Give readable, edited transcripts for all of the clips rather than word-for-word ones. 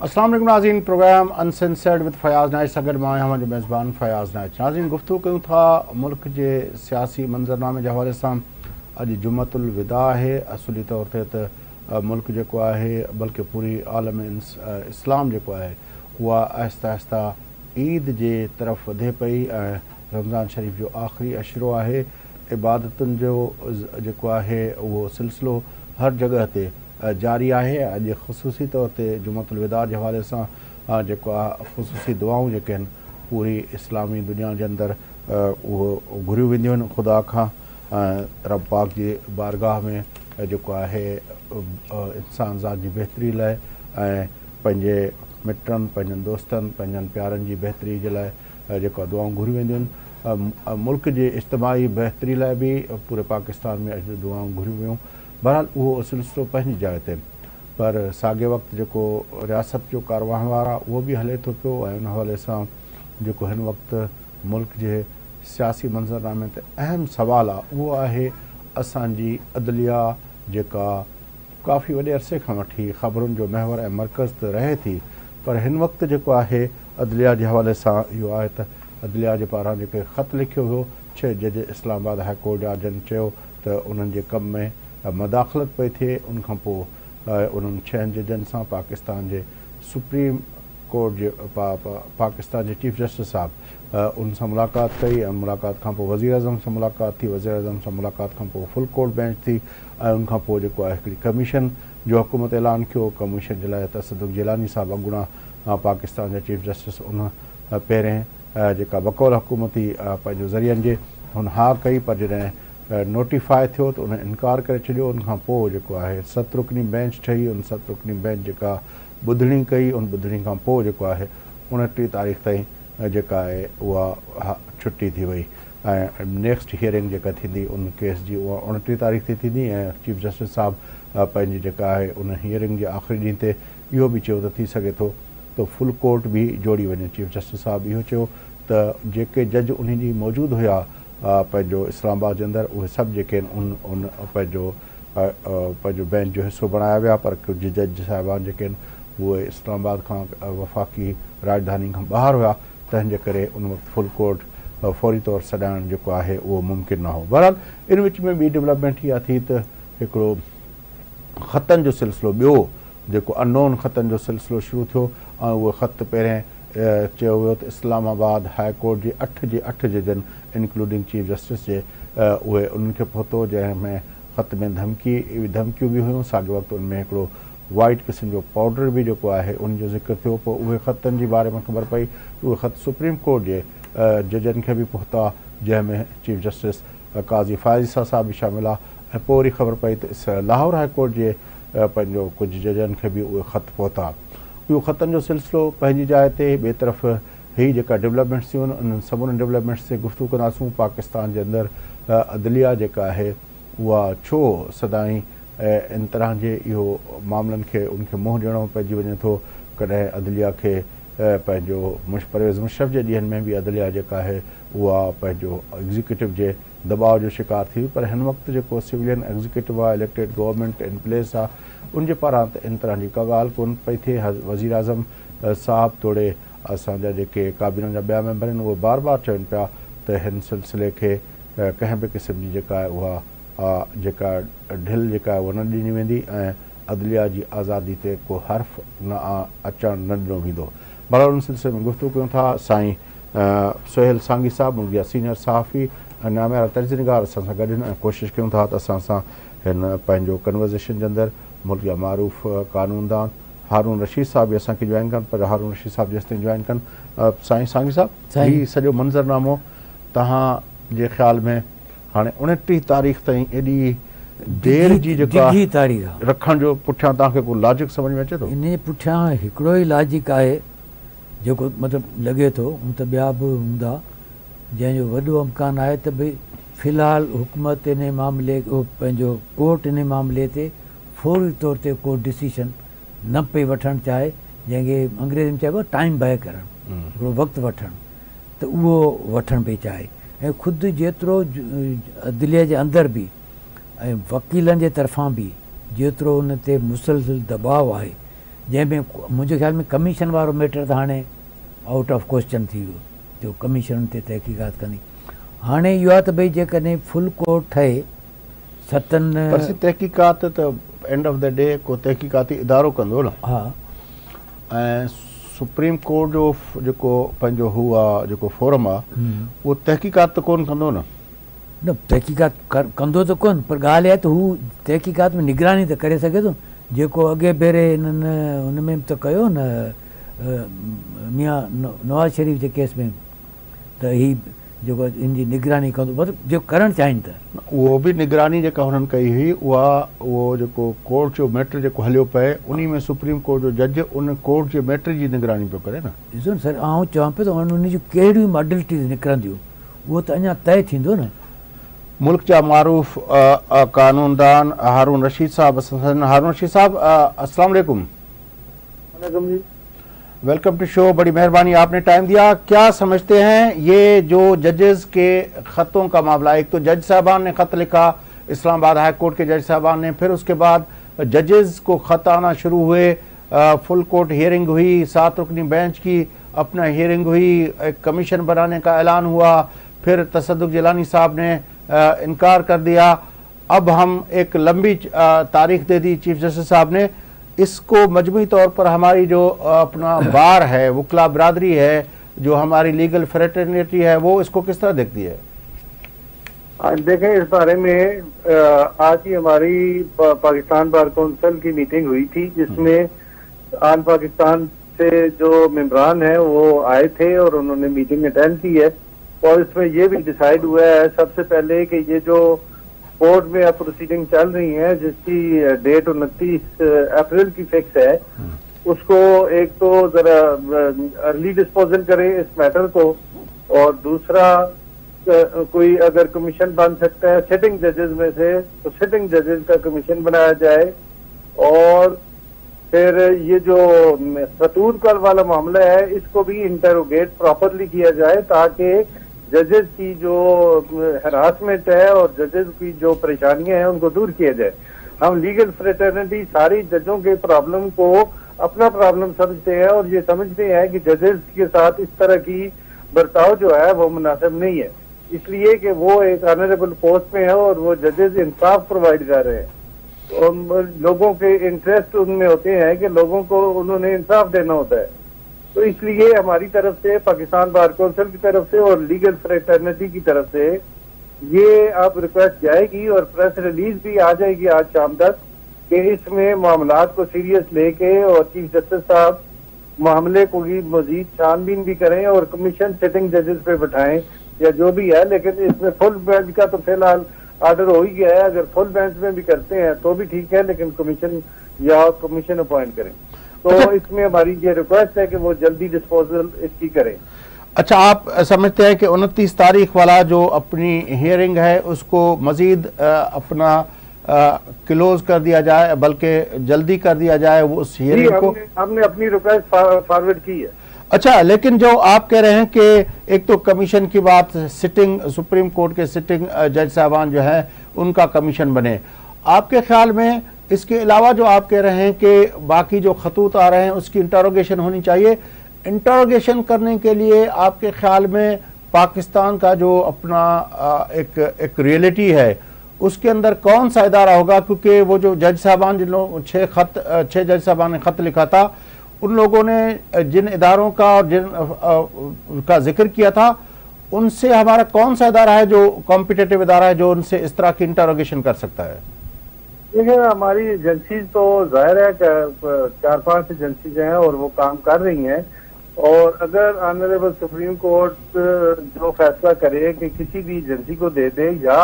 अस्सलाम वालेकुम नाज़रीन, प्रोग्राम अनसेंसर्ड विद फयाज़ नाइच सां गॾु मां आहियां मुंहिंजो मेज़बान फयाज़ नाइच। नाज़रीन, गुफ़्तगू कयूं था मुल्क जे सियासी मंज़रनामे जे हवाले सां। अॼु जुमतुल विदा आहे। असुली तौर ते त मुल्क जेको आहे बल्कि पूरी आलम इस्लाम जेको आहे उहा आहिस्ता आहिस्ता ईद जे तरफ़ वधे पई ऐं रमज़ान शरीफ़ जो आख़िरी अशरो आहे। इबादतुनि जो जेको आहे उहो सिलसिलो हर जॻह ते जारी आहे। अॼु ख़ुसूसी तौर ते जुमतुल विदा जे हवाले सां जेको आहे ख़ुसूसी दुआऊं जेके आहिनि पूरी इस्लामी दुनिया जे अंदरि उहो घुरियूं वेंदियूं आहिनि ख़ुदा खां। रब पाक जी बारगाह में जेको आहे इंसान ज़ात जी बहितरी लाइ ऐं पंहिंजे मिटनि पंहिंजनि दोस्तनि पंहिंजनि प्यारनि जी बहितरी जे लाइ जेको दुआऊं घुरियूं वेंदियूं आहिनि। मुल्क जे इज्तिमाही बहितरी लाइ बि पूरे पाकिस्तान में अॼु दुआऊं घुरियूं वियूं। बहरहाल उहो सिलसिलो पंहिंजी जाइ ते, पर साॻे वक़्तु जेको रियासत जो कारवाहवार आहे उहो बि हले थो पियो ऐं उन हवाले सां जेको हिन वक़्तु मुल्क जे सियासी मंज़रनामे ते अहम सवाल आहे उहो आहे असांजी अदलिया जेका काफ़ी वॾे अरसे खां वठी ख़बरुनि जो महवर ऐं मर्कज़ त रहे थी, पर हिन वक़्तु जेको आहे अदलिया जे हवाले सां इहो आहे त अदलिया जे पारां जेके ख़त लिखियो हुयो 6 जज इस्लामाबाद हाई कोर्ट जा जन चयो त उन्हनि जे कम में मदाख़लत पई थिए। उनखां पोइ उन्हनि 6 जजनि सां पाकिस्तान जे सुप्रीम कोर्ट जे पाकिस्तान जे चीफ जस्टिस साहब उन सां मुलाक़ात कई ऐं मुलाक़ात खां पोइ वज़ीर अज़म सां मुलाक़ात थी। वज़ीर अज़म सां मुलाक़ात खां पोइ फुल कोर्ट बेंच थी ऐं उनखां पोइ जेको आहे हिकिड़ी कमीशन जो हुकूमत ऐलान कयो। कमीशन जे लाइ तसदुक़ जिलानी साहब अॻूणा पाकिस्तान जा चीफ जस्टिस उन पहिरें जेका बकौल हुकूमती पंहिंजो ज़रियनि जे हुन हा कई, पर जॾहिं नोटिफाए थियो त उन इनकार करे छॾियो। उनखां पोइ जेको आहे 7 रुकनी बेंच ठही। उन 7 रुकनी बेंच जेका ॿुधणी कई, उन ॿुधणी खां पोइ जेको आहे 29 तारीख़ ताईं जेका आहे उहा छुटी थी वई ऐं नेक्स्ट हियरिंग जेका थींदी उन केस जी उहा 29 तारीख़ ते थींदी ऐं चीफ जस्टिस साहब पंहिंजी जेका आहे उन हियरिंग जे आख़िरी ॾींहं ते इहो बि चयो त थी सघे थो त फुल कोर्ट बि जोड़ी वञे। चीफ जस्टिस साहब इहो चयो त जेके जज उन ॾींहुं मौजूदु हुया पंहिंजो इस्लामाबाद जे अंदरि उहे सभु जेके आहिनि उन पंहिंजो बेंच जो हिसो बणाया विया, पर कुझु जज साहिबान जेके आहिनि उहे इस्लामाबाद खां वफ़ाक़ी राजधानी खां ॿाहिरि हुआ, तंहिंजे करे उन वक़्तु फुल कोर्ट फौरी तौर सॾाइणु जेको आहे उहो मुमकिन न हो। बहरहाल इन विच में ॿी डेवलपमेंट इहा थी त हिकिड़ो ख़तनि जो सिलसिलो ॿियो जेको अननोन ख़तनि जो सिलसिलो शुरू थियो ऐं उहो ख़त पहिरें चयो वियो त इस्लामाबाद हाई कोर्ट जे 8 जजनि इंक्लूडिंग चीफ जस्टिस जे उहे उन्हनि खे पहुतो, जंहिंमें ख़त में धमकियूं बि हुयूं। साॻे वक़्तु उनमें हिकिड़ो वाइट क़िस्म जो पाउडर बि जेको आहे उनजो ज़िक्र थियो। पोइ उहे ख़तनि जे बारे में ख़बर पई, उहे ख़त सुप्रीम कोर्ट जे जजनि खे बि पहुता, जंहिंमें चीफ जस्टिस काज़ी फ़ाइज़ा साहब बि शामिल आहे। ऐं पोइ वरी ख़बर पई त लाहौर हाई कोर्ट जे पंहिंजो कुझु जजनि खे बि उहे ख़त पहुता। इहो ख़तनि जो सिलसिलो पंहिंजी जाइ ते। ॿिए तरफ़ हीअ जेका डेवलपमेंट्स थियूं आहिनि उन्हनि सभिनी डेवलपमेंट्स ते गुफ़्तगू कंदासूं। पाकिस्तान जे अंदरि अदलिया जेका आहे उहा छो सदाईं इन तरह जे इहो मामलनि खे उनखे मुंहुं ॾियणो पइजी वञे थो। कॾहिं अदलिया खे पंहिंजो परवेज़ मुशर्रफ जे ॾींहंनि में बि अदलिया जेका आहे उहा पंहिंजो एग्ज़ीक्यूटिव जे दबाव जो शिकार थी। पर हिन वक़्तु जेको सिविलियन एग्ज़ीक्यूटिव आहे, इलेक्टेड गवर्नमेंट इन प्लेस आहे, उनजे पारां त इन तरह जी का ॻाल्हि कोन पई थिए। वज़ीर आज़म साहब तोड़े असांजा जेके काबीना जा ॿिया मेंबर आहिनि उहे बार बार चवनि पिया त हिन सिलसिले खे कंहिं बि क़िस्म जी जेका आहे उहा जेका ढिल जेका आहे उहा न ॾिनी वेंदी ऐं अदलिया जी आज़ादी ते को हर्फ़ न अचणु न ॾिनो वेंदो। बहरहाल उन सिलसिले में गुफ़्तगू कयूं था। साईं सोहेल सांगी साहब मुंहिंजा सीनियर सहाफ़ी ऐं नामियारा तर्जुनिगार असां सां गॾु आहिनि ऐं कोशिशि कयूं था त असां सां हिन पंहिंजो कन्वर्सेशन जे अंदरि मुल्क जा मारूफ़ कानूनदान हारून रशीद साहब बि असांखे जॉइन कनि, पर हारून रशीद साहब जेसिताईं जॉइन कनि साईं सांगी साहब हीउ सॼो मंज़रनामो तव्हांजे ख़्याल में हाणे 29 तारीख़ ताईं एॾी देरि जी जेका रखण जो पुठियां तव्हांखे को लॉजिक सम्झ में अचे थो? इन पुठियां हिकिड़ो ई लॉजिक आहे जेको मतिलबु लॻे थो, त ॿिया बि हूंदा, जंहिंजो वॾो इम्कान आहे त भई फ़िलहाल हुकूमत इन मामले पंहिंजो कोर्ट इन मामले ते फौरी तौर ते को डिसीशन न पई वठणु चाहे, जंहिंखे अंग्रेज़ी में चइबो आहे टाइम बाय करणु, हिकिड़ो वक़्तु वठणु, त उहो वठणु पई चाहे। ऐं ख़ुदि जेतिरो अदलिया जे अंदरि बि ऐं वकीलनि जे तरफ़ां बि जेतिरो उन ते मुसलसिल दबाव आहे जंहिंमें मुंहिंजे ख़्याल में कमीशन वारो मैटर त हाणे आउट ऑफ क्वेश्चन थी वियो, जो कमीशन ते तहक़ीक़ात कंदी। हाणे इहो आहे त भई जेकॾहिं फुल कोर्ट ठहे 7 तहक़ीक़ात त एंड ऑफ द डे को तहक़ीक़ाती इदारो कंदो न। हा, ऐं सुप्रीम कोर्ट जो जेको पंहिंजो हू आहे जेको फोरम आहे उहो तहक़ीक़ात त कोन कंदो न। न तहक़ीक़ात कंदो त कोन, पर ॻाल्हि आहे त हू तहक़ीक़ात में निगरानी त करे सघे थो, जेको अॻे भेरे हिननि हुन में त कयो न मियां नवाज़ शरीफ़ जे केस में, त ही जेको इन जी निगरानी कंदो, मतिलबु जेको करणु चाहिनि था उहो बि निगरानी जेका हुननि कई हुई उहो जेको कोर्ट जो मैटर जेको हलियो पए उन में सुप्रीम कोर्ट जो जज उन कोर्ट जे मैटर जी निगरानी पियो करे न। ॾिसो न सर, आउं चवां पियो त उन जूं कहिड़ियूं मॉडलिटीज़ निकिरंदियूं उहो त अञा तय थींदो न। मुल्क जा मारूफ़ कानूनदान हारून रशीद साहब, हारून रशीद साहब अस्सलाम वालेकुम। वेलकम टू शो, बड़ी मेहरबानी आपने टाइम दिया। क्या समझते हैं ये जो जजेस के ख़तों का मामला, एक तो जज साहबान ने ख़त लिखा इस्लामाबाद हाई कोर्ट के जज साहबान ने, फिर उसके बाद जजेस को ख़त आना शुरू हुए, फुल कोर्ट हियरिंग हुई, 7 रुकनी बेंच की अपना हियरिंग हुई, एक कमीशन बनाने का ऐलान हुआ, फिर तसद्दुक़ जिलानी साहब ने इनकार कर दिया। अब हम एक लंबी तारीख दे दी चीफ जस्टिस साहब ने। इसको मजमूई तौर पर हमारी जो अपना बार है, वकला बरादरी है, जो हमारी लीगल फ्रेटर्निटी है, वो इसको किस तरह देखती है? देखें, इस बारे में आज ही हमारी पाकिस्तान बार कौंसिल की मीटिंग हुई थी, जिसमें आन पाकिस्तान से जो मेंबरान हैं वो आए थे और उन्होंने मीटिंग अटेंड की है। और इसमें ये भी डिसाइड हुआ है सबसे पहले कि ये जो कोर्ट में अब प्रोसीडिंग चल रही है, जिसकी डेट 29 अप्रैल की फिक्स है, उसको एक तो जरा अर्ली डिस्पोजल करें इस मैटर को, और दूसरा कोई अगर कमीशन बन सकता है सिटिंग जजेस में से तो सिटिंग जजेस का कमीशन बनाया जाए। और फिर ये जो सतूर कल वाला मामला है इसको भी इंटरोगेट प्रॉपरली किया जाए, ताकि जजेस की जो हरासमेंट है और जजेस की जो परेशानियां हैं उनको दूर किया जाए। हम लीगल फ्रेटर्निटी सारी जजों के प्रॉब्लम को अपना प्रॉब्लम समझते हैं और ये समझते हैं कि जजेस के साथ इस तरह की बर्ताव जो है वो मुनासिब नहीं है, इसलिए कि वो एक ऑनरेबल पोस्ट में है और वो जजेस इंसाफ प्रोवाइड कर रहे हैं और लोगों के इंटरेस्ट उनमें होते हैं कि लोगों को उन्होंने इंसाफ देना होता है। तो इसलिए हमारी तरफ से, पाकिस्तान बार कौंसिल की तरफ से और लीगल फ्रेटर्निटी की तरफ से ये अब रिक्वेस्ट जाएगी और प्रेस रिलीज भी आ जाएगी आज शाम तक कि इसमें मामलात को सीरियस लेके और चीफ जस्टिस साहब मामले को भी मजीद छानबीन भी करें और कमीशन सिटिंग जजेस पे बैठाएं या जो भी है। लेकिन इसमें फुल बेंच का तो फिलहाल ऑर्डर हो ही गया है, अगर फुल बेंच में भी करते हैं तो भी ठीक है, लेकिन कमीशन अपॉइंट करें। तो इसमें हमारी ये रिक्वेस्ट है कि वो जल्दी डिस्पोजल इसकी करें। अच्छा, आप समझते हैं कि 29 तारीख वाला जो अपनी हियरिंग है उसको मजीद अपना क्लोज कर दिया जाए, बल्कि जल्दी कर दिया जाए वो उस हियरिंग को? हमने अपनी रिक्वेस्ट फॉरवर्ड की है। अच्छा, लेकिन जो आप कह रहे हैं कि एक तो कमीशन की बात, सिटिंग सुप्रीम कोर्ट के सिटिंग जज साहबान जो है उनका कमीशन बने, आपके ख्याल में इसके अलावा जो आप कह रहे हैं कि बाकी जो खतूत आ रहे हैं उसकी इंटरोगेशन होनी चाहिए, इंटरोगेशन करने के लिए आपके ख्याल में पाकिस्तान का जो अपना एक रियलिटी है उसके अंदर कौन सा इदारा होगा? क्योंकि वो जो जज साहबान जिन लोगों 6 जज साहबान ने खत लिखा था, उन लोगों ने जिन इदारों का और जिन का जिक्र किया था, उनसे हमारा कौन सा इदारा है जो कॉम्पिटिटिव इदारा है जो उनसे इस तरह की इंटरोगेशन कर सकता है? देखिए, हमारी एजेंसीज तो जाहिर है 4-5 एजेंसीज हैं और वो काम कर रही हैं। और अगर ऑनरेबल सुप्रीम कोर्ट जो फैसला करे कि किसी भी एजेंसी को दे दें या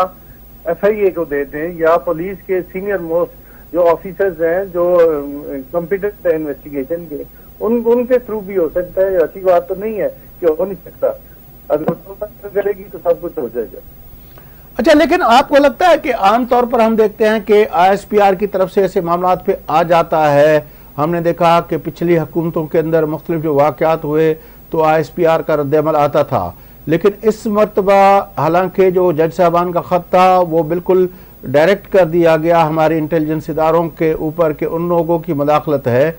FIA को दे दें या पुलिस के सीनियर मोस्ट जो ऑफिसर्स हैं जो कॉम्पिटेंट है इन्वेस्टिगेशन के, उनके थ्रू भी हो सकता है। ऐसी बात तो नहीं है कि हो नहीं सकता, अगर करेगी तो सब कुछ हो जाएगा। अच्छा, लेकिन आपको लगता है कि आमतौर पर हम देखते हैं कि ISPR की तरफ से ऐसे मामला पे आ जाता है? हमने देखा कि पिछली हुकूमतों के अंदर मुख्तलिफ जो वाक़यात हुए तो ISPR का रद्द-ए-अमल आता था, लेकिन इस मरतबा हालांकि जो जज साहबान का ख़त था वो बिल्कुल डायरेक्ट कर दिया गया हमारे इंटेलिजेंस इदारों के ऊपर कि उन लोगों की मुदाखलत है,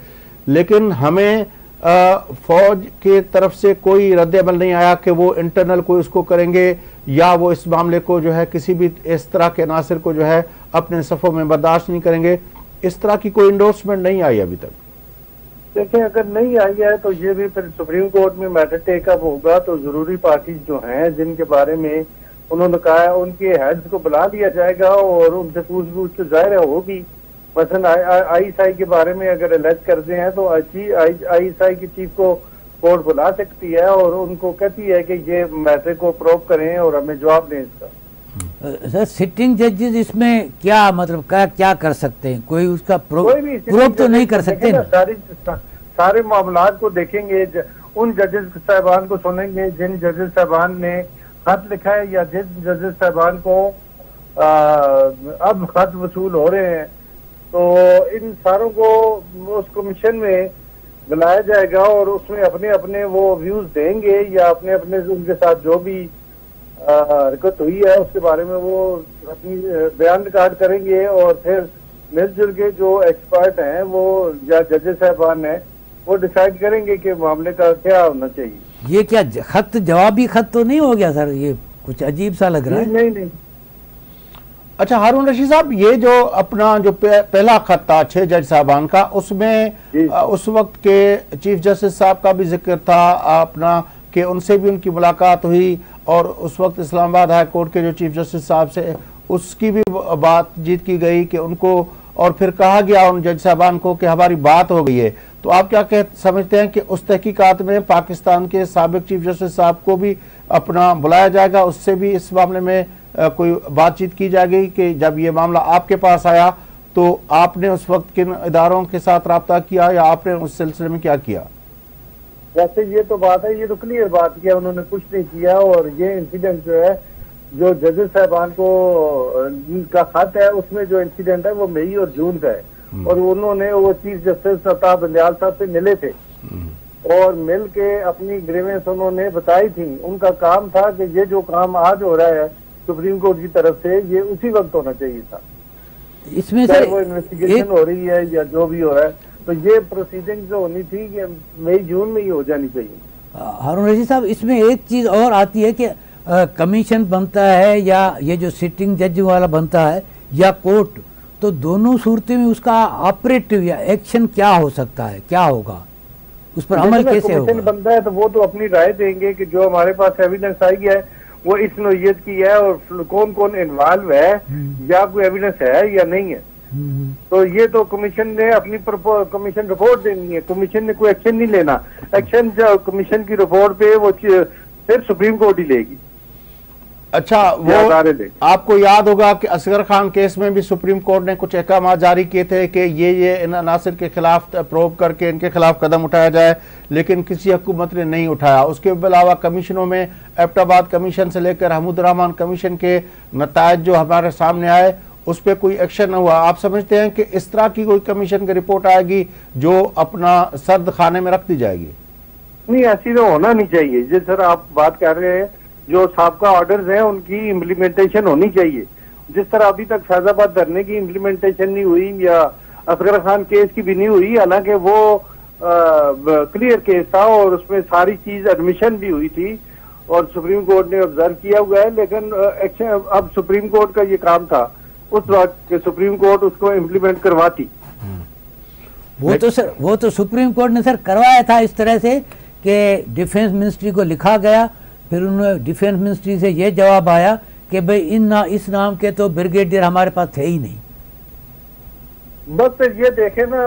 लेकिन हमें फौज के तरफ से कोई रद्द-ए-अमल नहीं आया कि वो इंटरनल कोई उसको करेंगे या वो इस मामले को जो है किसी भी इस तरह के नासिर को जो है अपने सफ़ों में बर्दाश्त नहीं करेंगे। इस तरह की कोई इंडोर्समेंट नहीं आई अभी तक। देखिए, अगर नहीं आई है तो ये भी फिर सुप्रीम कोर्ट में मैटर टेकअप होगा, तो जरूरी पार्टीज जो हैं जिनके बारे में उन्होंने कहा है उनके हेड्स को बुला लिया जाएगा और उनसे पूछ तो जाहिर होगी। मसलन ISI के बारे में अगर एलेज करते हैं तो ISI के चीफ को कोर्ट बुला सकती है और उनको कहती है कि ये मैटर को प्रूव करें और हमें जवाब दें इसका। सर, सिटिंग जजेस इसमें क्या मतलब क्या कर सकते हैं? कोई उसका प्रूव तो नहीं कर सकते ना? सारे मामलात को देखेंगे, उन जजेस साहबान को सुनेंगे जिन जजेस साहबान ने खत लिखा है या जिन जजेस साहबान को अब खत वसूल हो रहे हैं, तो इन सारों को उस कमीशन में बुलाया जाएगा और उसमें अपने अपने वो व्यूज देंगे या अपने अपने उनके साथ जो भी हरकत हुई है उसके बारे में वो अपनी बयान रिकॉर्ड करेंगे और फिर मिलजुल के जो एक्सपर्ट हैं वो या जजेस साहबान हैं वो डिसाइड करेंगे कि मामले का क्या होना चाहिए। ये क्या खत जवाबी खत तो नहीं हो गया सर? ये कुछ अजीब सा लग रहा है। नहीं। अच्छा हारून रशीद साहब, ये जो अपना जो पहला खत था 6 जज साहबान का, उसमें उस वक्त के चीफ जस्टिस साहब का भी जिक्र था अपना कि उनसे भी उनकी मुलाकात हुई और उस वक्त इस्लामाबाद हाई कोर्ट के जो चीफ जस्टिस साहब से उसकी भी बातचीत की गई कि उनको, और फिर कहा गया उन जज साहबान को कि हमारी बात हो गई है। तो आप क्या समझते हैं कि उस तहकीकात में पाकिस्तान के साबिक चीफ जस्टिस साहब को भी अपना बुलाया जाएगा, उससे भी इस मामले में कोई बातचीत की जाएगी कि जब ये मामला आपके पास आया तो आपने उस वक्त किन इदारों के साथ रब्ता किया या आपने उस सिलसिले में क्या किया? वैसे ये तो बात है, ये तो क्लियर बात किया, उन्होंने कुछ नहीं किया। और ये इंसिडेंट जो है, जो जजेस साहबान को का खत है उसमें जो इंसिडेंट है वो मई और जून का है और उन्होंने वो चीफ जस्टिस अताब बंदयाल साहब से मिले थे और मिल के अपनी ग्रीवेंस उन्होंने बताई थी। उनका काम था कि ये जो काम आज हो रहा है सुप्रीम कोर्ट की तरफ से, ये उसी वक्त होना चाहिए था। इसमें चाहे वो इन्वेस्टिगेशन हो रही है या जो भी हो रहा है, तो ये प्रोसीडिंग जो होनी थी कि मई जून में ही हो जानी चाहिए। हारून रशीद साहब, इसमें एक चीज और आती है कि कमीशन बनता है या ये जो सिटिंग जज वाला बनता है या कोर्ट, तो दोनों सूरतें में उसका ऑपरेटिव या एक्शन क्या हो सकता है, क्या होगा, उस पर अमल कैसे होगा? कमीशन बनता है तो वो तो अपनी राय देंगे कि जो हमारे पास एविडेंस आई है वो इस नौयत की है और कौन कौन इन्वॉल्व है या कोई एविडेंस है या नहीं है। तो ये तो कमीशन ने अपनी कमीशन रिपोर्ट देनी है, कमीशन ने कोई एक्शन नहीं लेना। एक्शन जो कमीशन की रिपोर्ट पे वो फिर सुप्रीम कोर्ट ही लेगी। अच्छा, वो आपको याद होगा कि असगर खान केस में भी सुप्रीम कोर्ट ने कुछ अहकाम जारी किए थे कि ये इन अनासिर के खिलाफ प्रोब करके इनके खिलाफ कदम उठाया जाए, लेकिन किसी हुकूमत ने नहीं उठाया। उसके अलावा कमीशनों में एबटाबाद कमीशन से लेकर हमूद रहमान कमीशन के नतायज जो हमारे सामने आए उस पर कोई एक्शन न हुआ। आप समझते हैं कि इस तरह की कोई कमीशन की रिपोर्ट आएगी जो अपना सर्द खाने में रख दी जाएगी? नहीं, ऐसी तो होना नहीं चाहिए। जिस तरह आप बात कर रहे हैं, जो साबका ऑर्डर्स हैं उनकी इम्प्लीमेंटेशन होनी चाहिए। जिस तरह अभी तक फैजाबाद धरने की इम्प्लीमेंटेशन नहीं हुई या असगर खान केस की भी नहीं हुई, हालांकि वो क्लियर केस था और उसमें सारी चीज एडमिशन भी हुई थी और सुप्रीम कोर्ट ने ऑब्जर्व किया हुआ है, लेकिन एक्शन अब सुप्रीम कोर्ट का ये काम था उस वक्त सुप्रीम कोर्ट उसको इम्प्लीमेंट करवाती। वो तो सुप्रीम कोर्ट ने सर करवाया था इस तरह से कि डिफेंस मिनिस्ट्री को लिखा गया, फिर उन्होंने डिफेंस मिनिस्ट्री से ये जवाब आया कि भाई इस नाम के तो ब्रिगेडियर हमारे पास थे ही नहीं। बस फिर ये देखे ना,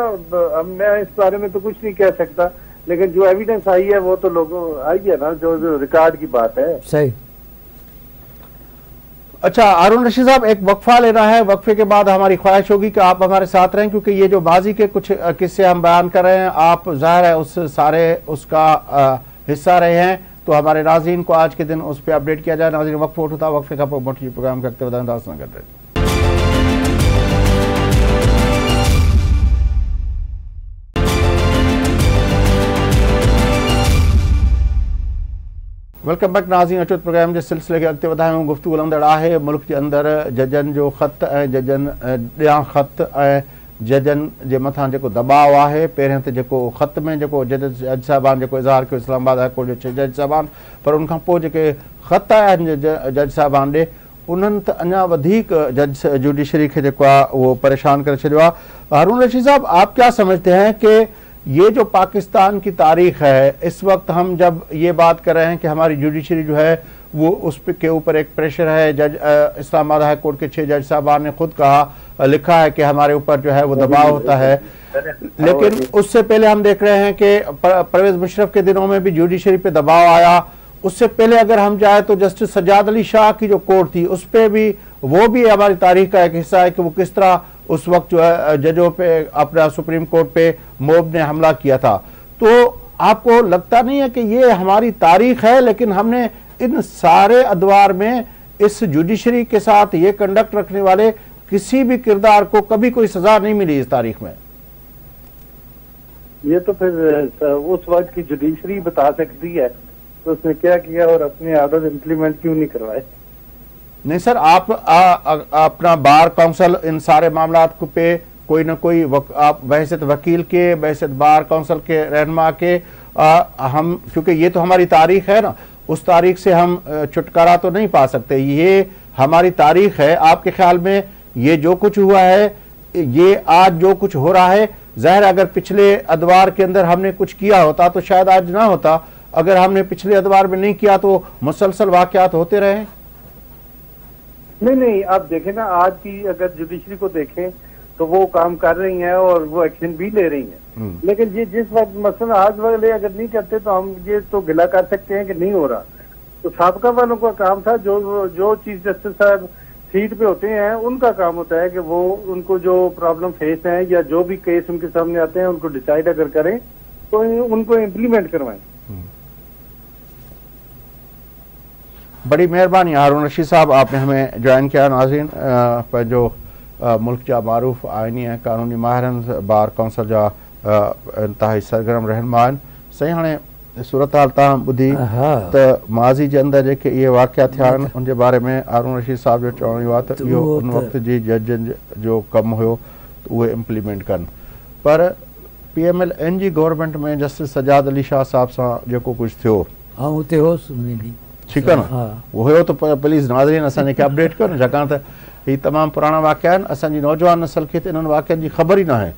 मैं इस बारे में तो कुछ नहीं कह सकता, लेकिन जो एविडेंस आई है वो तो लोगों आई है ना, जो रिकॉर्ड की बात है। सही। अच्छा हारून रशीद साहब, एक वक्फा लेना है, वक्फे के बाद हमारी ख्वाहिश होगी कि आप हमारे साथ रहें, क्योंकि ये जो माजी के कुछ किस्से हम बयान कर रहे हैं, आप जाहिर है उसका हिस्सा रहे हैं, तो हमारे नाज़रीन को आज के दिन उस पर अपडेट किया जाए। नाज़रीन, वक्फा उठता वक्फे का प्रोग्राम करते हुए दास न कर रहे। वेलकम बैक नाज़रीन, अचूत प्रोग्राम के सिलसिले के अॻिते वधायूं। गुफ्तगू हलंदड़ आहे मुल्क के अंदर जजन जो ख़त ऐं जजन ॾियां ख़त ऐं जजनि जे मथां जेको दबाव आहे, पहिरियों त जेको ख़त में जेको जज साहिबान जेको इज़हार कयो इस्लामाबाद हाई कोर्ट जो 6 जज साहिबान, पर उनखां पोइ जेके ख़त आया आहिनि जज साहिबान ॾे, उन्हनि त अञा वधीक जज जुडिशरी खे जेको आहे उहो परेशान करे छॾियो आहे। हारून रशीद साहब, आप क्या समझते हैं कि ये जो पाकिस्तान की तारीख है, इस वक्त हम जब ये बात कर रहे हैं कि हमारी जुडिशरी जो है वो उस के ऊपर एक प्रेशर है, जज इस्लामाबाद हाई कोर्ट के 6 जज साहबान ने खुद कहा, लिखा है कि हमारे ऊपर जो है वो दबाव होता है, लेकिन उससे पहले हम देख रहे हैं कि परवेज मुशर्रफ के दिनों में भी जुडिशरी पे दबाव आया। उससे पहले अगर हम जाए तो जस्टिस सज्जाद अली शाह की जो कोर्ट थी उस पर भी, वो भी हमारी तारीख का एक हिस्सा है कि वो किस तरह उस वक्त जो है जजों पे, अपना सुप्रीम कोर्ट पे मोब ने हमला किया था। तो आपको लगता नहीं है कि ये हमारी तारीख है, लेकिन हमने इन सारे अदवार में इस जुडिशरी के साथ ये कंडक्ट रखने वाले किसी भी किरदार को कभी कोई सजा नहीं मिली इस तारीख में? ये तो फिर उस वक्त की जुडिशरी बता सकती है तो उसने क्या किया और अपने आदत इम्प्लीमेंट क्यों नहीं करवाए। नहीं सर, आप अपना बार काउंसिल इन सारे मामला पे कोई ना कोई आप बहसियत वकील के, बहसियत बार काउंसिल के रहनुमा के, हम, क्योंकि ये तो हमारी तारीख है ना, उस तारीख से हम छुटकारा तो नहीं पा सकते, ये हमारी तारीख है। आपके ख्याल में ये जो कुछ हुआ है, ये आज जो कुछ हो रहा है, ज़ाहिर अगर पिछले अदवार के अंदर हमने कुछ किया होता तो शायद आज ना होता, अगर हमने पिछले अदवार में नहीं किया तो मुसलसल वाक़यात होते रहे। नहीं, आप देखें ना, आज की अगर जुडिशरी को देखें तो वो काम कर रही हैं और वो एक्शन भी ले रही हैं, लेकिन ये जिस वक्त मसलन आज वाले अगर नहीं करते तो हम ये तो गिला कर सकते हैं कि नहीं हो रहा। तो साबका वालों का काम था, जो चीफ जस्टिस साहब सीट पे होते हैं उनका काम होता है कि वो उनको जो प्रॉब्लम फेस है या जो भी केस उनके सामने आते हैं उनको डिसाइड अगर करें तो उनको इम्प्लीमेंट करवाएं। बड़ी मेहरबानी हारून रशीद साहब, आपने हमें ज्वाइन किया। नाज़रीन, पर जो मुल्क जा मारूफ आइनी ऐं कानूनी माहिरनि बार काउंसिल जा इंतहाई सरगर्म रहनुमा आहिनि। सही, हाणे सूरत हाल तव्हां ॿुधी त माज़ी जे अंदरि जेके इहे वाक़िया थिया आहिनि उन जे बारे में हारून रशीद साहब जो चवणु इहो आहे त इहो उन वक़्त जी जजनि जो कमु हुयो त उहे इम्प्लीमेंट कनि, पर PMLN जी गवर्नमेंट में जस्टिस सज्जाद अली शाह साहब सां जेको कुझु थियो, हुते होसि, ठीकु आहे न, उहो हुयो त प्लीज़ नाज़रीन असांखे अपडेट कयो न, छाकाणि त हीअ तमामु पुराणा वाक़िया आहिनि, असांजी नौजवान नसल खे त इन्हनि वाक़ियनि जी ख़बर ई न आहे।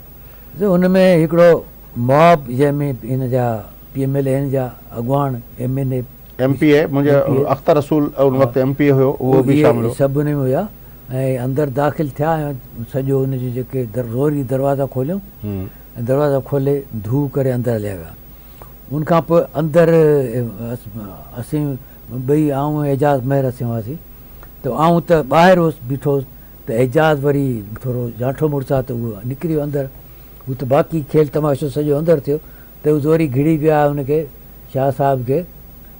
हुन में हिकिड़ो मॉब जंहिंमें हिन जा PMLN जा अॻुवान MPA मुंहिंजे अख़्तर रसूल उन वक़्तु MPA हुयो, उहो बि शामिल हो, सभु हुन में हुया ऐं अंदरि दाख़िल थिया ऐं सॼो हुनजो जेके ज़ोरी दरवाज़ा खोलियूं, दरवाज़ा खोले धू करे अंदरि हलिया विया। उनखां पोइ अंदरि असीं ॿई, आऊं एजाज़ महर असीं हुआसीं, त आऊं त ॿाहिरि हुउसि बीठो हुउसि, त एजाज़ वरी थोरो जाठो मुड़ुसु आहे त उहो निकिरी वियो अंदरि, हू त बाक़ी खेल तमाशो सॼो अंदरि थियो, त उहो वरी घिड़ी विया हुनखे शाह साहिब खे,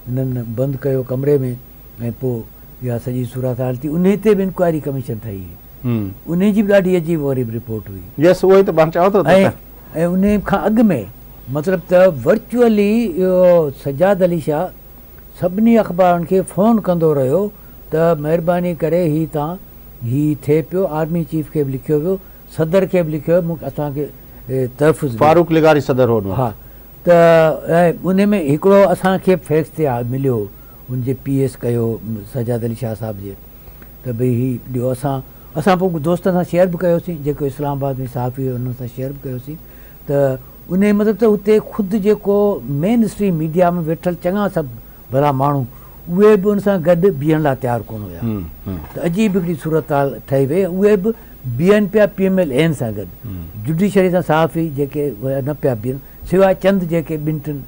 हिननि बंदि कयो कमरे में, ऐं पोइ इहा सॼी सूरत हाल थी। उन ते बि इंक्वायरी कमीशन ठही हुई, उन जी बि ॾाढी अजीब वरी रिपोर्ट हुई। यस, उहो ई त मां चवां थो। ऐं उन खां अॻु में मतिलबु त वर्चुअली इहो सज्जाद अली शाह सभिनी अख़बारनि खे फ़ोन कंदो रहियो त महिरबानी करे हीअ तव्हां हीअ थिए पियो, आर्मी चीफ खे बि लिखियो वियो, सदर खे बि लिखियो वियो, असांखे तहफ़ुज़ फारूक लिगारी सदर हो। हा, त ऐं उन में हिकिड़ो असांखे फैक्स ते मिलियो, उनजे PS कयो सज्जाद अली शाह साहिब जे, त भई हीअ ॾियो। असां पोइ दोस्तनि सां शेयर बि कयोसीं, जेको इस्लामाबाद में साफ़ी हुयो उन्हनि सां शेयर बि कयोसीं, त उन मतिलबु त उते ख़ुदि जेको मेन स्ट्रीम मीडिया में वेठल चङा सभु भला माण्हू, उहे बि उन सां गॾु बीहण लाइ तयारु कोन हुया। त अजीब हिकिड़ी सूरत हाल ठही वई, उहे बि बीहनि पिया PMLN सां गॾु, जुडिशरी सां साफ़ी जेके न पिया बीहनि, सिवाइ चंद जेके ॿिनि टिनि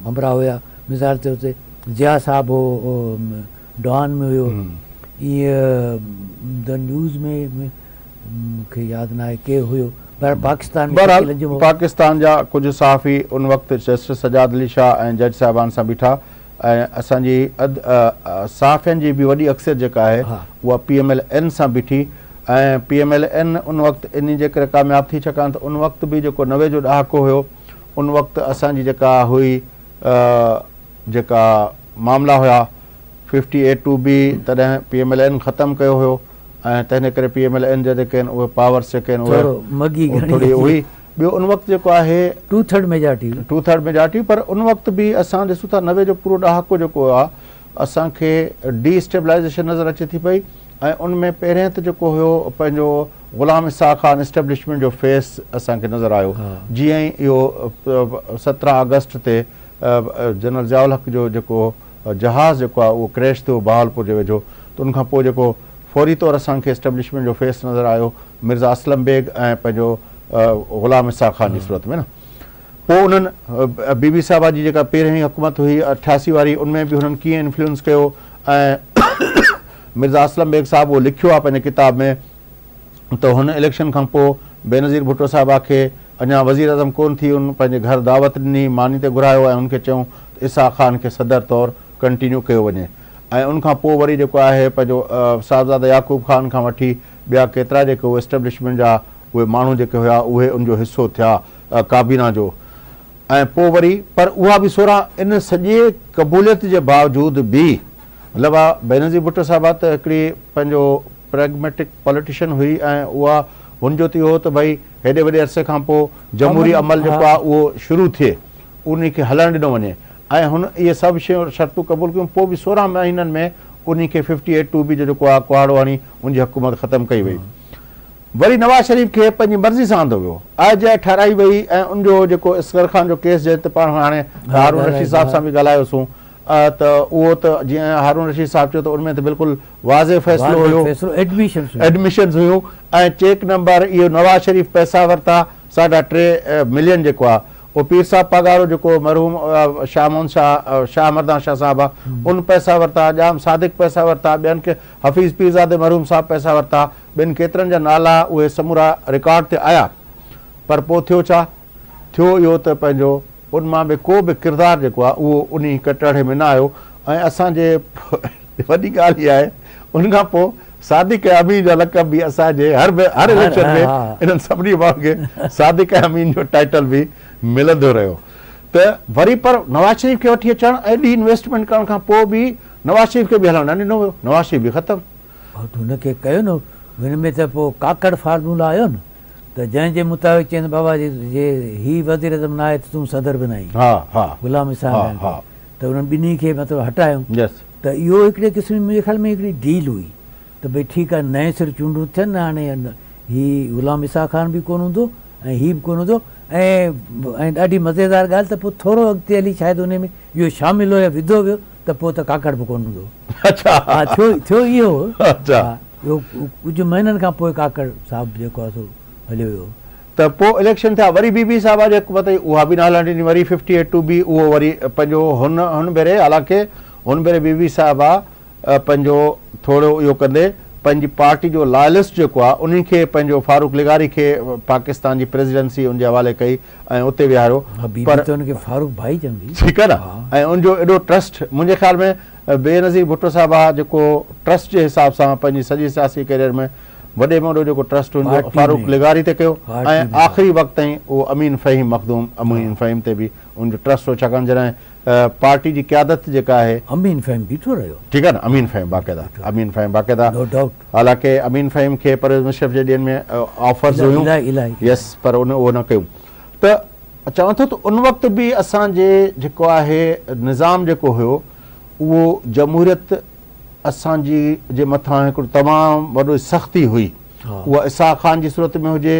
हमरा हुया, मिसाल ते हुते ज़िया साहिबु हो, डॉन में हुयो, ईअं द न्यूज़ में मूंखे यादि न आहे केरु हुयो, पर पाकिस्तान जा कुझु सहाफ़ी उन वक़्तु जस्टिस सज्जाद अली शाह ऐं जज साहिबान सां बीठा, ऐं असांजी सहाफ़ियुनि जी बि वॾी अक्सर जेका आहे उहा PMLN सां बीठी, ऐं PMLN उन वक़्तु इन जे करे कामयाबु थी, छाकाणि त उन वक़्तु बि जेको 90 जो ॾहाको हुयो, उन वक़्तु असांजी जेका हुई जेका मामला हुया 58 बि तॾहिं PMLN ख़तमु कयो हुयो, ऐं तंहिं करे PMLN जा जेके आहिनि उहे पावर्स जेके आहिनि उहे थोरी हुई। ॿियो उन वक़्तु जेको आहे 2/3 मेजॉरिटी, पर उन वक़्तु बि असां ॾिसूं था 90 जो पूरो ॾहाको जेको आहे असांखे डीस्टेबलाइज़ेशन नज़र अचे थी पई। ऐं उन में पहिरें त जेको हुयो पंहिंजो ग़ुलाम इसाक़ ख़ान इस्टेब्लिशमेंट जो फेस असांखे नज़र आयो। जीअं ई इहो 17 अगस्त ते जनरल ज़ियाउल हक़ जो जेको जहाज़ जेको आहे उहो क्रैश थियो बहावलपुर जे वेझो, त उनखां पोइ जेको फौरी तौरु असांखे इस्टेब्लिशमेंट जो फेस नज़र आयो मिर्ज़ा असलम बेग ऐं पंहिंजो ग़ुलाम इसाक़ ख़ान जी सूरत में न। पोइ उन्हनि बीबी साहिबा जी जेका पहिरीं हुकूमत हुई 88 वारी, उनमें बि हुननि कीअं इन्फ्लुएंस कयो। ऐं मिर्ज़ा असलम बेग साहिबु उहो लिखियो आहे पंहिंजे किताब में त हुन इलेक्शन खां पोइ बेनज़ीर भुट्टो साहिबा खे अञा वज़ीर अज़म कोन थी, उन पंहिंजे घर दावत ॾिनी, मानी ते घुरायो ऐं उनखे चयूं त इसाक़ ख़ान खे सदर तौरु कंटिन्यू कयो वञे। ऐं उनखां पोइ वरी जेको आहे पंहिंजो साहिबज़ादा याक़ूब ख़ान खां वठी ॿिया केतिरा जेके उहे इस्टेब्लिशमेंट जा उहे माण्हू जेके हुआ उहे उनजो हिसो थिया काबीना जो। ऐं पोइ वरी पर उहा बि 16 इन सॼे क़बूलियत जे बावजूदि बि मतिलबु आहे बेनज़ीर भुट्टो साहिबा त हिकिड़ी पंहिंजो प्रेगमेटिक पॉलिटिशियन हुई ऐं उहा हुनजो त इहो हो त भई हेॾे वॾे अरसे खां पोइ जमहूरी अमल जेको आहे उहो शुरू थिए, उन खे हलणु ॾिनो वञे। ऐं हुन इहे सभु शयूं शर्तूं क़बूल कयूं। पोइ बि 16 महीननि में उन खे 58(2) जो जेको आहे कुहाड़ो हणी उनजी हुकूमत ख़तमु कई वई। वरी नवाज़ शरीफ़ खे पंहिंजी मर्ज़ी सां आंदो वियो, जाइ ठाराई वई ऐं उनजो जेको असगर ख़ान जो केस जंहिं ते पाण हाणे हारून रशीद साहिब सां बि ॻाल्हायोसीं त उहो त जीअं हारून रशीद साहिबु चयो त उनमें त बिल्कुलु वाज़े फ़ैसिलो हुयो, एडमिशन्स हुयूं ऐं चेक नंबर इहो नवाज़ शरीफ़ पैसा वरिता 3.5 मिलियन जेको आहे उहो पीर साहिबु पगारो जेको मरहूम शाह मर्दान शाह साहिबु आहे उन पैसा वरिता, जाम सादिक पैसा वरिता, ॿियनि खे हफ़ीज़ पीरज़ादे मरहूम साहिबु पैसा वरिता, ॿिनि केतिरनि जा नाला उहे समूरा रिकॉर्ड ते आया। पर पोइ थियो छा थियो इहो त पंहिंजो उन मां बि को बि किरदारु जेको आहे उहो उन कटड़े में न आयो। ऐं असांजे वॾी ॻाल्हि इहा आहे उनखां पोइ सादिक अमीन जा लक़ब बि असांजे हर इलेक्शन में इन्हनि सभिनी माण्हुनि खे सादिक अमीन जो टाइटल बि मिलंदो रहियो। त वरी पर नवाज़ शरीफ़ खे वठी अचणु एॾी इन्वेस्टमेंट करण खां पोइ बि नवाज़ शरीफ़ खे बि हलणु न ॾिनो वियो, नवाज़ शरीफ़ बि ख़तमु। हुनखे कयो न, हिन में त पोइ काकड़ फार्मूला आयो न त जंहिंजे मुताबिक़ चवनि बाबा जे ही वज़ीर अज़म न आहे त तूं सदर बि न आई, ग़ुलाम इसाक़ त उन्हनि ॿिन्ही खे मतिलबु हटायूं। त इहो हिकिड़े क़िस्म मुंहिंजे ख़्याल में हिकिड़ी डील हुई त भई ठीकु आहे नए सिर चूंडूं थियनि, हाणे ही ग़ुलाम इसाक़ ख़ान बि कोन हूंदो ऐं ही बि कोन हूंदो। ऐं ॾाढी मज़ेदार ॻाल्हि त पोइ थोरो अॻिते हली शायदि उन में इहो शामिलु हुयो विधो वियो त पोइ त काकड़ बि कोन हूंदो। थियो इहो इहो कुझु महीननि खां पोइ काकड़ साहिबु जेको आहे सो हलियो वियो। त पोइ इलेक्शन थिया, वरी बीबी साहिबा जे हुकूमत उहा बि न हलणु ॾिनी, वरी 58(2) बि उहो वरी पंहिंजो हुन भेरे, हालांकि हुन भेरे बीबी साहिबा पंहिंजो थोरो इहो कंदे पंहिंजी पार्टी जो लॉयलिस्ट जेको आहे उन खे पंहिंजो फारूक लिगारी खे पाकिस्तान जी प्रेसिडेंसी उनजे हवाले कई ऐं उते विहारियो। पर फारूक भाई चवंदी ठीकु आहे न, ऐं उनजो एॾो ट्रस्ट मुंहिंजे ख़्याल में बेनज़ीर भुट्टो साहिबा जेको ट्रस्ट जे हिसाब सां पंहिंजी सॼी सियासी कैरियर में वॾे में वॾो जेको ट्रस्ट हुनजो फारूक लिगारी ते कयो ऐं आख़िरी वक़्त ताईं उहो अमीन फ़हीम मखदूम अमीन फ़हीम ते बि उनजो ट्रस्ट हो, छाकाणि जॾहिं पार्टी जी क़यादत जेका आहे अमीन फ़हीम बीठो रहियो, ठीकु आहे न, अमीन फ़हीम बाक़ाइदा हालांकि अमीन फ़हीम खे परवेज़ मुशर्रफ जे ॾींहंनि में ऑफर्स हुयूं, यस, पर उहो न कयूं। त चवां थो त उन वक़्तु बि असांजे जेको आहे निज़ाम जेको हुयो उहो जमहूरियत असांजी जे मथां हिकिड़ो तमामु वॾो सख़्ती हुई। उहा इसाक़ ख़ान जी सूरत में हुजे,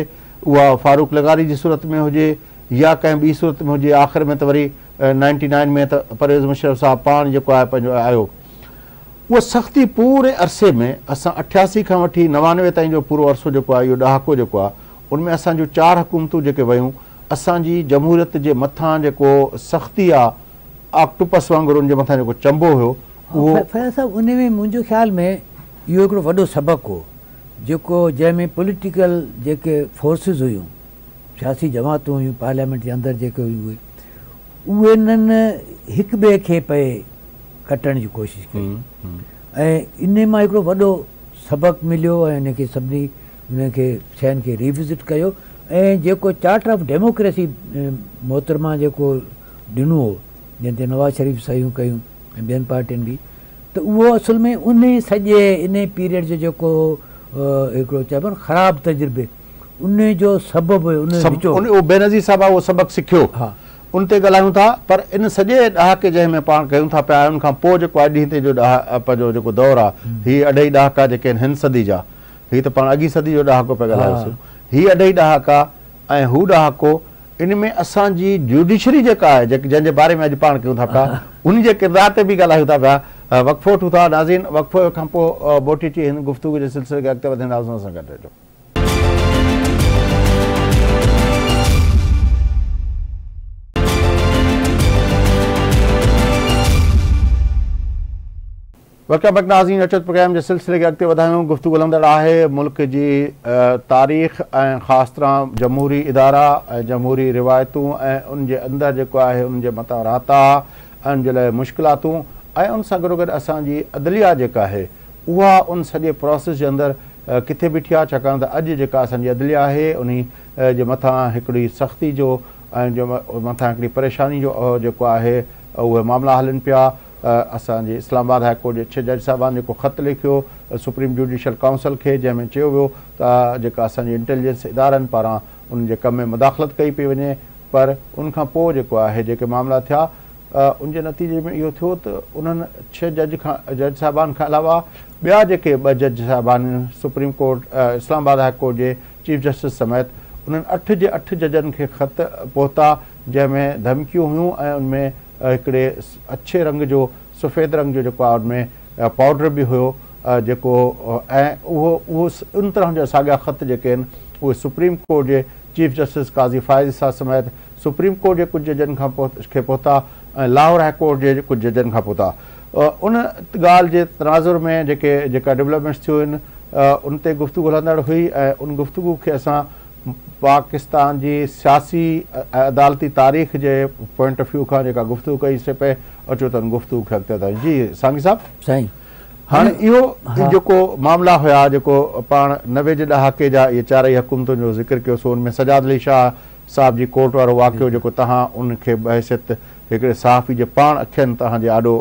उहा फारूक लगारी जी सूरत में हुजे या कंहिं ॿी सूरत में हुजे, आख़िर में त वरी 99 में त परवेज़ मुशर्रफ साहिबु पाण जेको आहे पंहिंजो आयो। उहा सख़्ती पूरे अरसे में असां 88 खां वठी 99 ताईं जो पूरो अरसो जेको आहे इहो ॾहाको जेको आहे उनमें असांजूं 4 हुकूमतूं जेके वयूं असांजी जमहूरियत जे मथां जेको सख़्ती आहे ऑक्टोपस वांगुरु उनजे मथां जेको चंबो हुयो उहो फैज़ साहिबु उन में मुंहिंजे ख़्याल में इहो हिकिड़ो वॾो सबक़ु हो जेको जंहिंमें पॉलिटिकल जेके फोर्सिस हुयूं, सियासी जमातूं हुयूं पार्लियामेंट जे अंदरि जेके हुयूं उहे इन्हनि हिक ॿिए खे पए कटण जी कोशिशि कई ऐं इन मां हिकिड़ो वॾो सबक़ु मिलियो ऐं इनखे सभिनी उनखे शयुनि खे रिविज़िट कयो ऐं जेको चार्टर ऑफ डेमोक्रेसी मोहतरमा जेको ॾिनो हो जंहिं ते नवाज़ शरीफ़ सहियूं कयूं ऐं ॿियनि पार्टियुनि बि, त उहो असुल में उन सॼे इन पीरियड जो जेको हिकिड़ो चइबो न ख़राबु तजुर्बे उन जो सबबु हुयो उहो बेनज़ीर साहिब आहे उहो सबक़ु सिखियो हा उन ते ॻाल्हायूं था पर इन सॼे ॾहाके जंहिंमें पाण कयूं था पिया उन खां पोइ जेको अॼु हिते जो पंहिंजो जेको दौरु आहे हीअ अढाई ॾहाका जेके आहिनि हिन सदी जा हीअ त पाण अॻी सदी जो ॾहाको पिया ॻाल्हायोसीं हीअ अढाई ॾहाका ऐं हू ॾहाको इन में असांजी जुडिशरी जेका आहे जंहिंजे बारे में अॼु पाण कयूं था पिया उन जे किरदार ते बि ॻाल्हायूं था पिया वक़फ़ो वठूं था नाज़रीन वक़फ़े खां पोइ मोटी अची हिन गुफ़्तगू जे सिलसिले खे अॻिते वधाईंदासीं हुन सां गॾु रहजो वेलकम बैक नाज़रीन अचो प्रोग्राम जे सिलसिले खे अॻिते वधायूं गुफ़्तगू हलंदड़ आहे मुल्क जी तारीख़ ऐं ख़ासि तरह जमहूरी इदारा ऐं जमहूरी रिवायतूं ऐं उन जे अंदरि जेको आहे उन जे मथां राता ऐं उन जे लाइ मुश्किलातूं ऐं उन सां गॾोगॾु असांजी अदलिया जेका आहे उहा उन सॼे प्रोसेस जे अंदरि किथे बीठी आहे छाकाणि त अॼु जेका असांजी अदलिया आहे उन जे मथां हिकिड़ी सख़्ती जो ऐं जो मथां हिकिड़ी परेशानी जो जेको आहे उहे मामला हलनि पिया असांजे इस्लामाबाद हाई कोर्ट जे 6 जज साहिबान जेको ख़त लिखियो सुप्रीम जुडिशल काउंसिल खे जंहिंमें चयो वियो त जेका असांजी इंटेलिजेंस इदारनि पारां उन जे कम में मुदाख़लत कई पई वञे पर उनखां पोइ जेको आहे जेके मामला थिया उन जे नतीजे में इहो थियो त उन्हनि 6 जज साहिबान खां अलावा ॿिया जेके 2 जज साहिबान supreme court Islamabad high court जे चीफ जस्टिस समेत उन्हनि 8 जे 8 जजनि खे ख़त पहुता जंहिंमें धमकियूं हुयूं ऐं उनमें हिकिड़े अछे रंग जो सफ़ेद रंग जो जेको आहे उनमें पाउडर बि हुयो जेको ऐं उहो उन तरह जा साॻिया ख़त जेके आहिनि उहे सुप्रीम कोर्ट जे चीफ जस्टिस काज़ी फ़ाइज़ साहब समेत सुप्रीम कोर्ट जे कुझु जजनि खां खे पहुता ऐं लाहौर हाई कोर्ट जे कुझु जजनि खां पहुता उन ॻाल्हि जे तनाज़ुर में जेका डेवलपमेंट्स थियूं आहिनि उन ते गुफ़्तगू हलंदड़ हुई ऐं उन गुफ़्तगू खे असां पाकिस्तान जी सियासी अदालती तारीख़ जे पॉइंट ऑफ व्यू खां जेका गुफ़्तगू कईसीं पे अचो त गुफ़्तगू खे अॻिते वधायूं जी सांगी साहिब साईं हाणे इहो जेको मामला हुया जेको पाण 90 जे ॾहाके जा इहे 4 हुकूमतुनि जो ज़िक्र कयोसीं हुन में सजाद अली शाह साहिब जी कोर्ट वारो वाक़ियो जेको तव्हां उनखे बहसियत हिकिड़े सहाफ़ी जे पाण अखियुनि तव्हांजे आॾो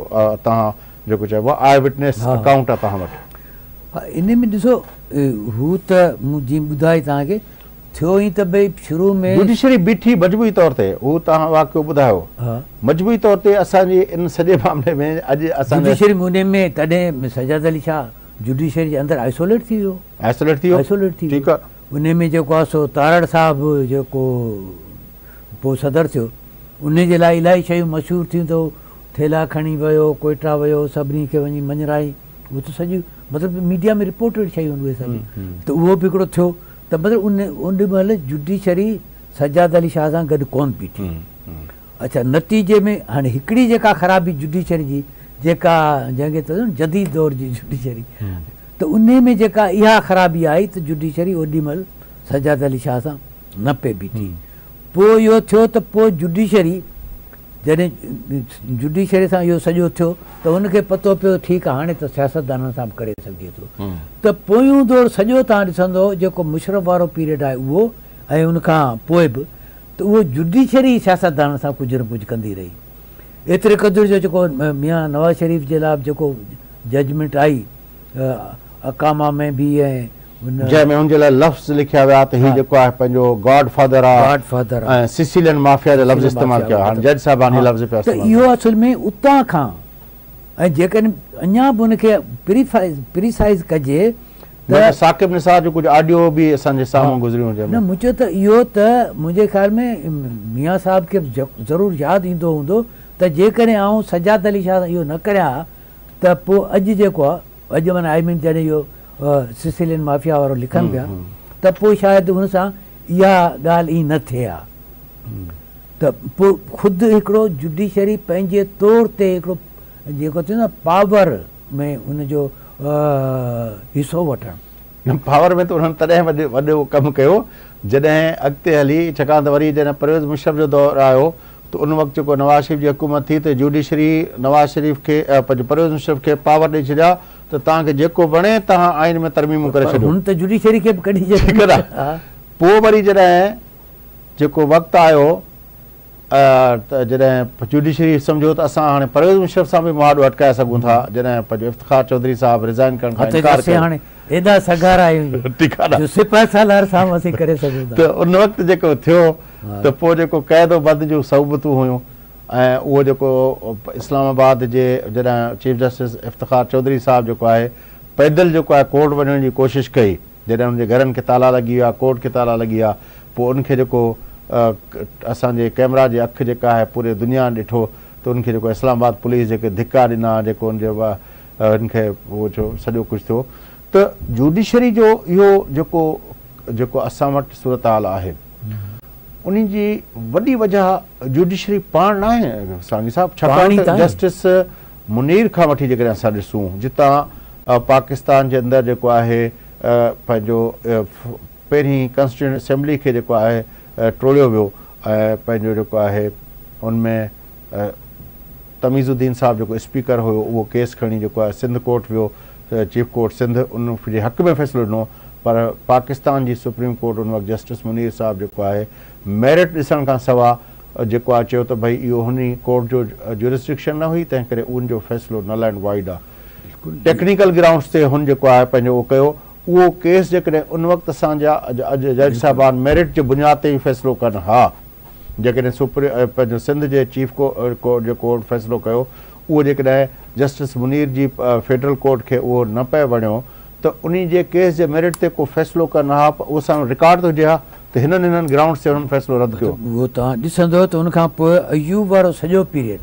तव्हां जेको चइबो आहे आई विटनेस अकाउंट आहे तव्हां वटि हा इन में ॾिसो हू त मूं जीअं ॿुधाई तव्हांखे थियो ई त भई शुरू में जुडिशरी बीठी मजबूरी तौर ते हू तव्हां वाक़ियो ॿुधायो मजबूरी तौर ते असांजी इन सॼे मामले में अॼु असां जुडिशरी मुने में तॾहिं सजाद अली शाह जुडिशरी जे अंदरि आइसोलेट थी वियो ठीकु आहे उन में जेको आहे सो तारड़ साहिबु जेको पोइ सदर थियो उन जे लाइ इलाही शयूं मशहूरु थियूं त थेला खणी वियो कोइटा वियो सभिनी खे वञी मञराई उहो त सॼी मतिलबु मीडिया में रिपोर्टेड शयूं उहे सभु त उहो बि हिकिड़ो थियो त मतिलबु उन महिल जुडिशरी सजाद अली शाह सां गॾु कोन बीठी अच्छा नतीजे में हाणे हिकिड़ी जेका ख़राबी जुडिशरी जी जेका जंहिंखे चवंदा जदीद दौर जी जुडिशरी त उन में जेका इहा ख़राबी आई त जुडिशरी ओॾी महिल सजाद अली शाह सां न पे बीठी पोइ इहो थियो त पोइ जुडिशरी जॾहिं जुडिशरी सां इहो सॼो थियो त हुनखे पतो पियो ठीकु आहे हाणे त सियासतदाननि सां बि करे सघे थो त पोयूं दौरु सॼो तव्हां ॾिसंदो जेको मुशरफ वारो पीरियड आहे उहो ऐं उनखां पोइ बि त उहो जुडिशरी सियासतदाननि सां कुझु न कुझु कंदी रही एतिरे क़दुरु जो जेको मियां नवाज़ शरीफ़ जे लाइ जेको जजमेंट आई अकामा में बि ऐं जंहिंमें हुनजे लाइ लफ़्ज़ लिखिया विया त हीउ जेको आहे पंहिंजो गॉड फादर आहे ऐं सिसिलियन माफिया जो लफ़्ज़ इस्तेमालु कयो हाणे जज साहिबान हीउ लफ़्ज़ पिया त इहो असुल में उतां खां ऐं जेकॾहिं अञा बि हुनखे प्रीसाइज़ कजे त साकिब निसार जो कुझु ऑडियो बि असांजे साम्हूं गुज़रियो हुजे न मुंहिंजो त इहो त मुंहिंजे ख़्याल में मियां साहिब खे ज़रूरु यादि ईंदो हूंदो त जेकॾहिं आउं सजाद अली शाह इहो न करियां त पोइ अॼु जेको आहे अॼु माना आई मीन जॾहिं इहो सिसिलियन माफिया वारो लिखनि पिया त पोइ शायदि हुन सां इहा ॻाल्हि ई न थिए हा त पोइ ख़ुदि हिकिड़ो जुडिशरी पंहिंजे तौर ते हिकिड़ो जेको थियो न पावर में हुनजो हिसो वठणु पावर में त उन्हनि तॾहिं वॾो कमु कयो जॾहिं अॻिते हली छाकाणि त वरी जॾहिं परवेज़ मुशर्रफ जो दौरु आयो त उन वक़्तु जेको नवाज़ शरीफ़ जी हुकूमत थी त जुडिशरी नवाज़ शरीफ़ खे परवेज़ मुशर्रफ खे पावर ॾेई छॾिया त तव्हांखे जेको वणे तव्हां आइन में तरमीमूं करे छॾियो हुन त जुडिशरी खे बि कढी पोइ वरी जॾहिं जेको वक़्तु आयो त जॾहिं जुडिशरी सम्झो त असां हाणे परवेज़ मुशर्रफ सां बि मुआदो अटकाए सघूं था जॾहिं पंहिंजो इफ्तिखार चौधरी साहिबु रिज़ाइन करण खां इनकार कयो एॾा सगारा आहियूं ठीकु आहे न, जो सिपाही सालार सां असीं करे सघूं त उन वक़्तु जेको थियो त पोइ जेको क़ैदो बद जूं सहूबतूं हुयूं ऐं उहो जेको इस्लामाबाद जे जॾहिं चीफ जस्टिस इफ्तिखार चौधरी साहिबु जेको आहे पैदल जेको आहे कोर्ट वञण जी कोशिशि कई, जॾहिं हुनजे घरनि खे ताला लॻी विया, कोर्ट खे ताला लॻी विया, पोइ उनखे जेको असांजे कैमरा जी अखि जेका आहे पूरे दुनिया ॾिठो त उनखे जेको इस्लामाबाद पुलिस जेके धिका ॾिना, जेको उनजे उनखे उहो सॼो कुझु थियो। त जुडिशरी जो इहो जेको असां वटि सूरत हाल आहे उन जी वॾी वजह जुडिशरी पाण न आहे सांगी साहिबु, छाकाणि त जस्टिस मुनीर खां वठी जेकॾहिं असां ॾिसूं जितां पाकिस्तान जे अंदरि जेको आहे पंहिंजो पहिरीं कॉन्स्टिट्यूंट असेंबली खे जेको आहे टोड़ियो वियो ऐं पंहिंजो जेको आहे उनमें तमीज़ुद्दीन साहिबु जेको स्पीकर हुयो उहो केस खणी जेको आहे सिंध कोर्ट वियो, चीफ कोर्ट सिंध उन जे हक़ में फ़ैसिलो ॾिनो, पर पाकिस्तान जी सुप्रीम कोर्ट उन वक़्तु जस्टिस मुनीर साहिबु जेको आहे मेरिट ॾिसण खां सवाइ जेको आहे चयो त भई इहो हुन कोर्ट जो ज्यूरिस्डिक्शन न हुई, तंहिं करे उनजो फ़ैसिलो नल एंड वाइड आहे। टेक्निकल ग्राउंड्स ते हुन जेको आहे पंहिंजो उहो कयो, उहो केस जेकॾहिं उन वक़्तु असांजा अॼु जज साहिबान मेरिट जे बुनियाद ते ई फ़ैसिलो कनि हा, जेकॾहिं पंहिंजो सिंध जे चीफ कोर्ट जो कोर्ट फ़ैसिलो कयो उहो जेकॾहिं जस्टिस मुनीर जी फेडरल कोर्ट खे उहो न पियो वणियो त उन जे केस जे मेरिट ते को फ़ैसिलो कनि हा, उहो असांजो रिकॉर्ड थो हुजे हा त हिननि ग्राउंड्स ते हुननि फ़ैसिलो रद्द कयो। उहो तव्हां ॾिसंदो त उनखां पोइ अयूब वारो सॼो पीरियड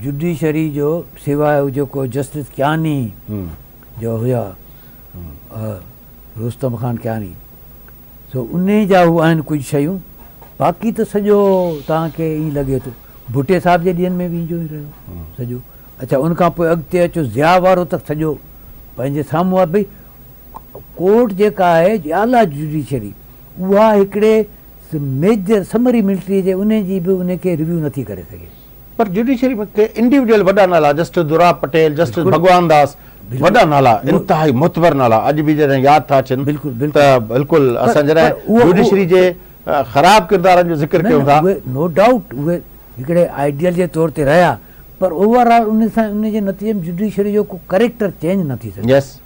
जुडिशरी जो सवाइ जेको जस्टिस कियानी जो हुया, रुस्तम खान कियानी, सो उन जा हू आहिनि कुझु शयूं, बाक़ी त सॼो तव्हांखे ईअं लॻे थो भुटे साहिब जे ॾींहंनि में बि ईंजो ई रहियो सॼो। अच्छा उनखां पोइ अॻिते अचो ज़िया वारो त सॼो पंहिंजे साम्हूं आहे। भई कोर्ट जेका आहे आला जुडिशरी उहा हिकिड़े मेजर समरी मिलिट्री जे उन जी बि उनखे रिव्यू नथी करे सघे, पर जुडिशरी में के इंडिविजुअल वॾा नाला जस्टिस दुराब पटेल, जस्टिस भगवान दास, वॾा नाला इंतिहाई मुतबर नाला अॼु बि जॾहिं यादि था अचनि त बिल्कुलु असां जॾहिं जुडिशरी जे ख़राब किरदारनि जो ज़िक्र कयूं था, नो डाउट उहे हिकिड़े आइडियल जे तौर ते रहिया, पर ओवरऑल उन सां उन जे नतीजे में जुडिशरी जो को करेक्टर चेंज न थी सघे। यस,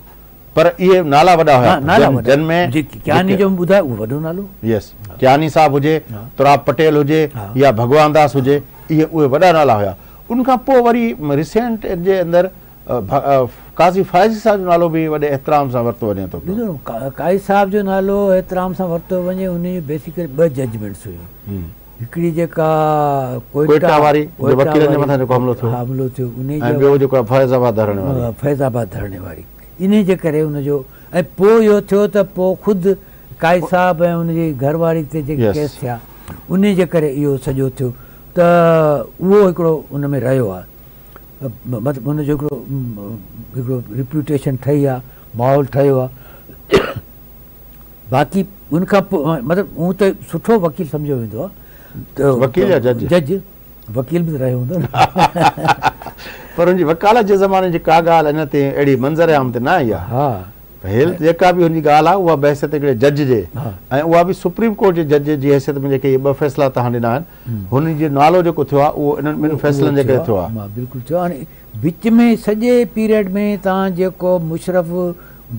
पर इहे नाला वॾा हुया जिन में कियानी जो ॿुधायो उहो वॾो नालो, यस कियानी साहिबु हुजे, तुराब पटेल हुजे या भगवान दास हुजे, इहे उहे वॾा नाला हुया। उनखां पोइ वरी रिसेंट जे अंदरि काज़ी फाइज़ी साहिब जो नालो बि वॾे एतिराम सां वरितो वञे थो। काज़ी साहिब जो नालो एतिराम सां वरितो वञे, उन जी बेसिकली ॿ जजमेंट्स हुयूं, हिकिड़ी जेका कोयटा वारी वकीलनि जे मथां जेको हमलो थियो उन ॿियो जेको फैज़ाबाद धरणे वारी, इन जे करे उनजो, ऐं पोइ इहो थियो त पोइ ख़ुदि काज़ी साहिब ऐं उनजी घरवारी ते जेके केस थिया उन जे करे इहो सॼो थियो, त उहो हिकिड़ो उन में रहियो आहे, मतिलबु हुनजो हिकिड़ो रिप्यूटेशन ठही आहे, माहौल ठहियो आहे। बाक़ी उनखां पोइ मतिलबु हूअं त सुठो वकील सम्झो वेंदो आहे त वकील या जज, वकील बि रहियो हूंदो न, पर हुनजी वकालत जे ज़माने जी का ॻाल्हि अञा ताईं अहिड़ी मंज़र आम ते न आई आहे। हा, हेल जेका बि हुनजी ॻाल्हि आहे उहा बहसियत हिकिड़े जज जे ऐं उहा बि सुप्रीम कोर्ट जे जज जी हैसियत में जेके इहे ॿ फ़ैसिला तव्हां ॾिना आहिनि, हुन जो नालो जेको थियो आहे उहो इन्हनि ॿिनि फ़ैसिलनि जे करे थियो आहे। बिल्कुलु थियो। हाणे विच में सॼे पीरियड में तव्हां जेको मुशरफ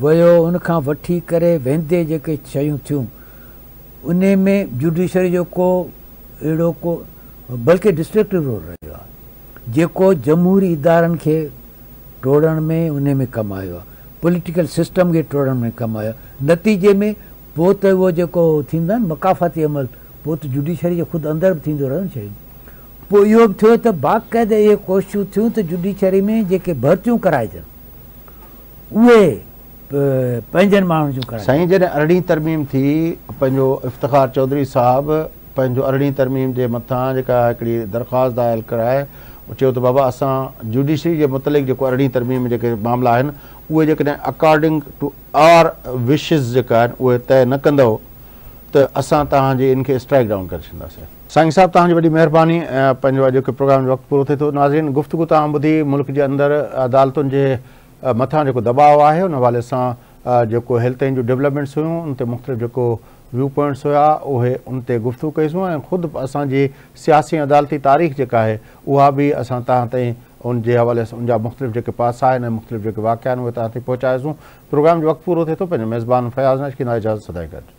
वियो उनखां वठी करे वेंदे जेके शयूं थियूं उन में जुडिशरी जो को अहिड़ो को बल्कि डिस्ट्रक्टिव रोल रहियो आहे जेको जमहूरी इदारनि खे टोड़ण में उन में कमु आयो आहे, पॉलिटिकल सिस्टम खे टोड़ण में कमु आयो। नतीजे में पोइ त उहो जेको थींदा आहिनि मकाफ़ाती अमल, पोइ त जुडिशरी जो ख़ुदि अंदरि बि थींदो रहियो न शयूं। पोइ इहो बि थियो त बाक़ाइदा इहे कोशिशूं थियूं त जुडिशरी में जेके भर्तियूं कराइजनि उहे पंहिंजनि माण्हुनि जूं कराइनि। साईं जॾहिं अरिड़हीं तरमीम थी, पंहिंजो इफ्तिखार चौधरी साहिबु पंहिंजो अरिड़हीं तरमीम जे मथां जेका हिकिड़ी दरख़्वास्त दायर कराए, चयो त बाबा असां जुडिशरी जे मुतलिक़ जेको अरिड़हीं तरमीम में जेके मामला आहिनि उहे जेकॾहिं अकॉर्डिंग टू आवर विशिस जेका आहिनि उहे तय न कंदव त असां तव्हांजे इनखे स्ट्राइक डाउन करे छॾींदासीं। साईं साहिबु तव्हांजी वॾी महिरबानी। पंहिंजो अॼु जेको प्रोग्राम जो वक़्तु पूरो थिए थो। नाज़रीन, गुफ़्तगू तव्हां ॿुधी मुल्क जे अंदरि अदालतुनि जे मथां जेको दबाव आहे उन हवाले सां जेको हेल्थ जूं डेवलपमेंट्स हुयूं उन ते मुख़्तलिफ़ जेको व्यू पॉइंट्स हुआ उहे उन ते गुफ़्तगू कईसूं ऐं ख़ुदि असांजी सियासी अदालती तारीख़ जेका आहे उहा बि असां तव्हां ताईं उनजे हवाले सां उनजा मुख़्तलिफ़ जेके पासा आहिनि मुख़्तलिफ़ जेके वाक़िया आहिनि उहे तव्हां ताईं पहुचाइसूं। प्रोग्राम जो वक़्तु पूरो थिए थो, पंहिंजे मेज़बान फयाज़ नाइच खे इजाज़त सदाई गॾु।